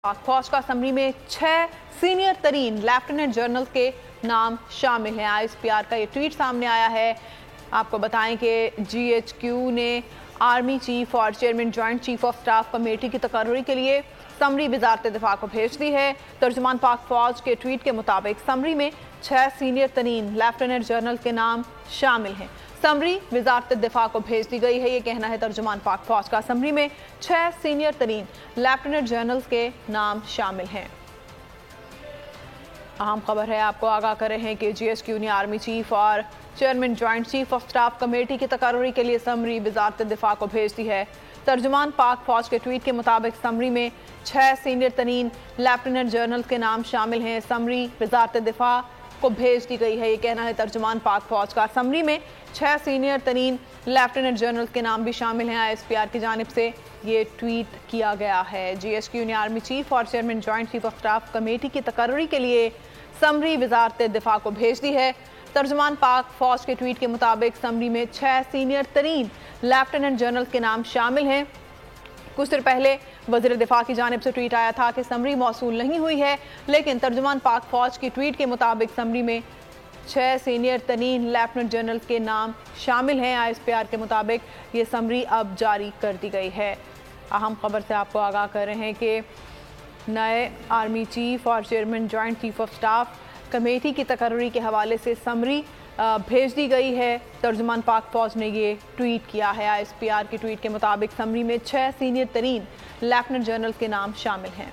पाक फौज का समरी में 6 सीनियर तरीन लेफ्टिनेंट जनरल के नाम शामिल हैं। ISPR का ये ट्वीट सामने आया है। आपको बताएं कि GHQ ने आर्मी चीफ और chairman joint chief of staff committee की तकर्री के लिए समरी वज़ारत दिफा को भेज दी है। तर्जुमान पाक फौज के ट्वीट के मुताबिक समरी में 6 सीनियर तरीन लेफ्टिनेंट जनरल के नाम शामिल हैं। समरी वज़ारत दिफा को भेज दी गई है, ये कहना है तर्जुमान पाक फौज का। समरी में 6 सीनियर तरीन लेफ्टिनेंट जनरल के नाम शामिल हैं। अहम खबर है, आपको आगाह कर रहे हैं कि GHQ ने आर्मी चीफ और chairman joint chief of staff committee की तकर्री के लिए समरी वज़ारत दिफा को भेज दी है। तर्जुमान पाक फौज के ट्वीट के मुताबिक समरी में 6 सीनियर तरीन लेफ्टिनेंट जनरल के नाम शामिल हैं। समरी वज़ारत दिफा को भेज दी गई है, ये कहना है तर्जुमान पाक फौज का। समरी में 6 सीनियर तरीन लेफ्टिनेंट जनरल के नाम भी शामिल हैं। ISPR की जानिब से ये ट्वीट किया गया है। GHQ ने आर्मी चीफ और chairman joint chief of staff committee की तकर्री के लिए समरी वज़ारत दिफा को भेज दी है। तर्जुमान पाक फौज के ट्वीट के मुताबिक समरी में 6 सीनियर तरीन लेफ्टिनेंट जनरल के नाम शामिल हैं। कुछ देर पहले वज़ीर दिफा की जानिब से ट्वीट आया था कि समरी मौसूल नहीं हुई है, लेकिन तर्जुमान पाक फौज की ट्वीट के मुताबिक समरी में 6 सीनियर तरीन लेफ्टिनेंट जनरल के नाम शामिल हैं। ISPR के मुताबिक ये समरी अब जारी कर दी गई है। अहम खबर से आपको आगाह कर रहे हैं कि नए आर्मी चीफ और chairman joint chief of staff committee की तकर्री के हवाले से समरी भेज दी गई है। तर्जुमान पाक फौज ने ये ट्वीट किया है। ISPR की ट्वीट के मुताबिक समरी में 6 सीनियर तरीन लेफ्टिनेंट जनरल के नाम शामिल हैं।